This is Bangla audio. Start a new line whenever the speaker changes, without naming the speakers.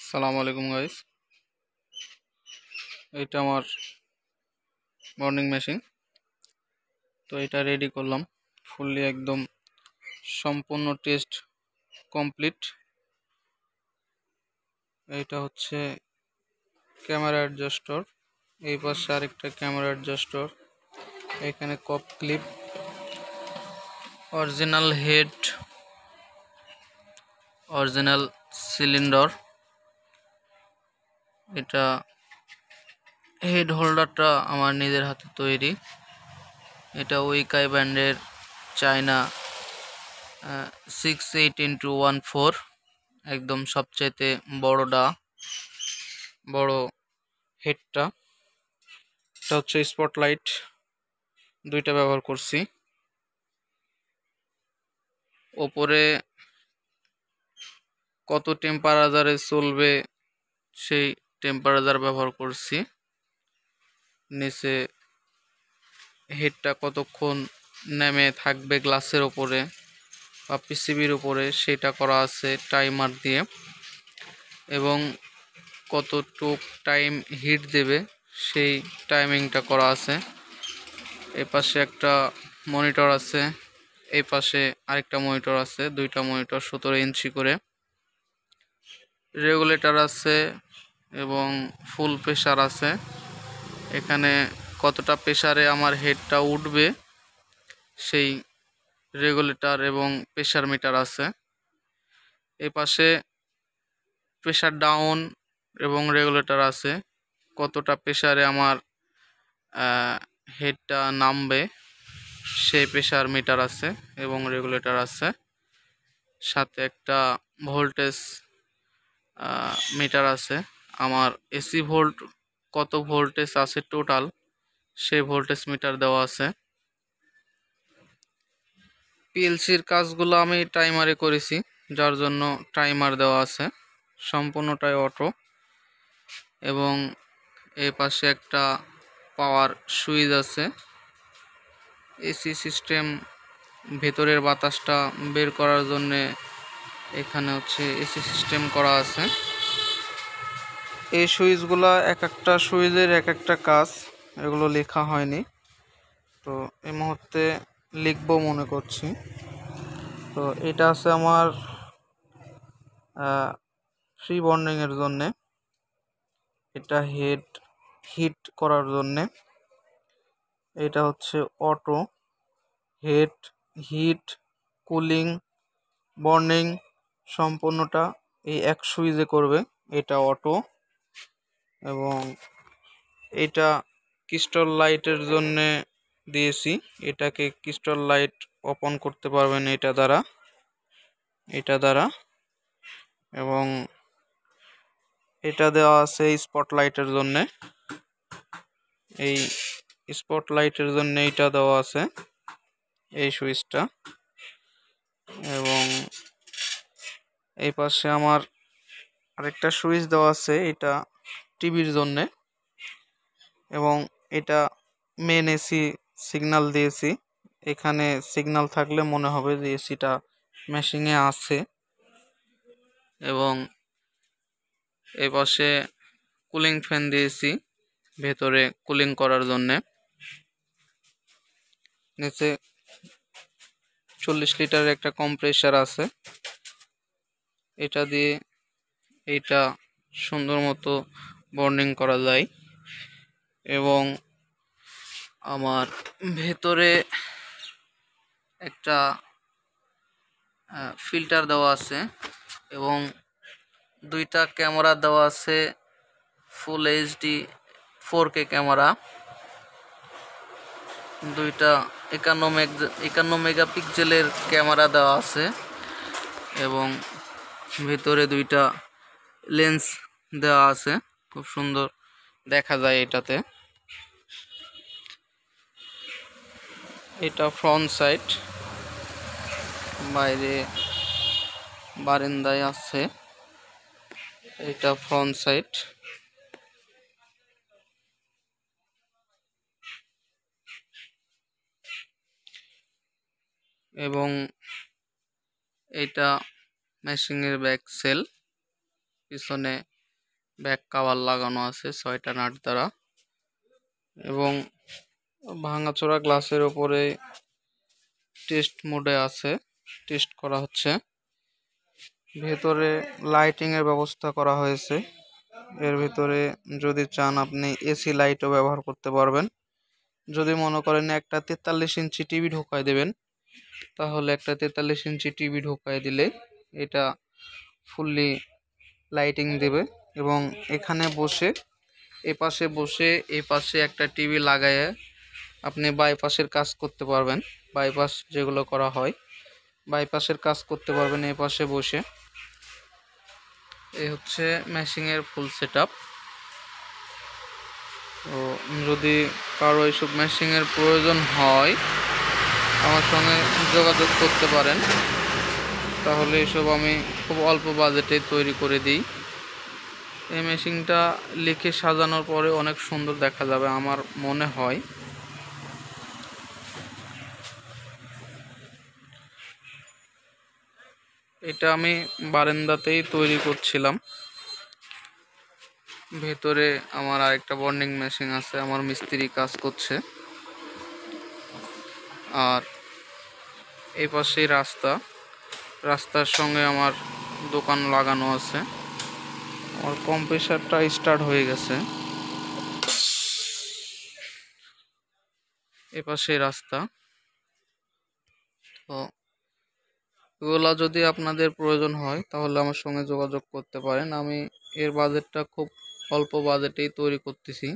সালাম আলাইকুম গাইস। এটা আমার মর্নিং মেশিন। তো এটা রেডি করলাম ফুললি, একদম সম্পূর্ণ টেস্ট কমপ্লিট। এটা হচ্ছে ক্যামেরা অ্যাডজাস্টর, এই পাশে আরেকটা ক্যামেরা অ্যাডজাস্টর, এখানে কপ clip, original head, original cylinder. এটা হেড হোল্ডারটা আমার নিজের হাতে তৈরি। এটা উইকাই ব্র্যান্ডের চায়না 68x14, একদম সবচাইতে বড় হেডটা। এটা হচ্ছে স্পটলাইট, দুইটা ব্যবহার করছি। ওপরে কত টেম্পারেচারে চলবে সেই টেম্পারেচার ব্যবহার করছি। নিচে হেডটা কতক্ষণ নেমে থাকবে গ্লাসের ওপরে বা পিসিবির উপরে সেটা করা আছে টাইমার দিয়ে, এবং কতটুক টাইম হিট দেবে সেই টাইমিংটা করা আছে। এপাশে একটা মনিটর আছে, এই পাশে আরেকটা মনিটর আছে, দুইটা মনিটর 17 ইঞ্চি করে। রেগুলেটর আছে এবং ফুল প্রেসার আছে। এখানে কতটা প্রেসারে আমার হেডটা উঠবে সেই রেগুলেটর এবং প্রেসার মিটার আছে। এই পাশে প্রেসার ডাউন এবং রেগুলেটর আছে, কতটা প্রেসারে আমার হেডটা নামবে সেই প্রেসার মিটার আছে এবং রেগুলেটর আছে। সাথে একটা ভোল্টেজ মিটার আছে, আমার এসি ভোল্ট কত ভোল্টেজ আছে টোটাল সেই ভোল্টেজ মিটার দেওয়া আছে। পিএলসির কাজগুলো আমি টাইমারে করেছি, যার জন্য টাইমার দেওয়া আছে, সম্পূর্ণটাই অটো। এবং এই পাশে একটা পাওয়ার সুইচ আছে। এসি সিস্টেম ভেতরের বাতাসটা বের করার জন্যে এখানে হচ্ছে এসি সিস্টেম করা আছে। এই সুইচগুলা এক একটা সুইচের এক একটা কাজ, এগুলো লেখা হয়নি, তো এই মুহূর্তে লিখবো মনে করছি। তো এটা আছে আমার ফ্রি বন্ডিংয়ের জন্যে, এটা হেড হিট করার জন্যে। এটা হচ্ছে auto, head heat cooling bonding সম্পূর্ণটা এই এক সুইচে করবে, এটা অটো। এবং এটা ক্রিস্টাল লাইটের জন্যে দিয়েছি, এটাকে ক্রিস্টাল লাইট ওপেন করতে পারবেন এটা দ্বারা। এবং এটা দেওয়া আছে স্পটলাইটের জন্যে, এই স্পটলাইটের জন্য এইটা দেওয়া আছে এই সুইচটা। এবং এই পাশে আমার আরেকটা সুইচ দেওয়া আছে, এটা টিভির জন্যে। এবং এটা মেন এসি সিগন্যাল দিয়েছি, এখানে সিগন্যাল থাকলে মনে হবে যে এসিটা মেশিনে আছে। এবং এই পাশে কুলিং ফ্যান দিয়েছি ভেতরে কুলিং করার জন্যে। নিচে 40 লিটারের একটা কম্প্রেসার আছে, এটা দিয়ে এইটা সুন্দর মতো বন্ডিং করা যায়। এবং আমার ভেতরে একটা ফিল্টার দেওয়া আছে এবং দুইটা ক্যামেরা দেওয়া আছে, ফুল এইচডি 4K ক্যামেরা, দুইটা 51 মেগাপিক্সেলের ক্যামেরা দেওয়া আছে। এবং ভিতরে দুইটা লেন্স দেওয়া আছে, খুব সুন্দর দেখা যায় এটাতে। এটা ফ্রন্ট সাইড, বাইরে বারান্দায় আছে, এটা ফ্রন্ট সাইড। এবং এটা মেশিনের ব্যাক সেল, পিছনে ব্যাক কাভার লাগানো আছে 6টা নাট দ্বারা, এবং ভাঙাচোরা গ্লাসের ওপরে টেস্ট মোডে আছে, টেস্ট করা হচ্ছে। ভেতরে লাইটিং এর ব্যবস্থা করা হয়েছে। এর ভিতরে যদি চান আপনি এসি লাইটও ব্যবহার করতে পারবেন। যদি মনে করেন একটা 43 ইঞ্চি টিভি ঢোকায় দেবেন, তাহলে একটা 43 ইঞ্চি টিভি ঢোকায় দিলে এটা ফুললি লাইটিং দেবে। এবং এখানে বসে এপাশে বসে এপাশে একটা টিভি লাগায়ে আপনি বাইপাসের কাজ করতে পারবেন। বাইপাস যেগুলো করা হয় বাইপাসের কাজ করতে পারবেন এই পাশে বসে। এই হচ্ছে মেশিংয়ের ফুল সেটআপ। তো যদি কারো এইসব মেশিংয়ের প্রয়োজন হয় আমার সঙ্গে যোগাযোগ করতে পারেন, তাহলে এসব আমি খুব অল্প বাজেটে তৈরি করে দিই। এই মেশিনটা লিখে সাজানোর পরে অনেক সুন্দর দেখা যাবে আমার মনে হয়। এটা আমি বারান্দাতেই তৈরি করছিলাম। ভেতরে আমার আরেকটা বন্ডিং মেশিন আছে, আমার মিস্ত্রি কাজ করছে। আর এই পাশেই রাস্তার সঙ্গে আমার দোকান লাগানো আছে। আমার কম্প্রেসারটা স্টার্ট হয়ে গেছে। এ পাশে রাস্তা। তো এগুলা যদি আপনাদের প্রয়োজন হয় তাহলে আমার সঙ্গে যোগাযোগ করতে পারেন। আমি এর বাজেটটা খুব অল্প বাজেটেই তৈরি করতেছি।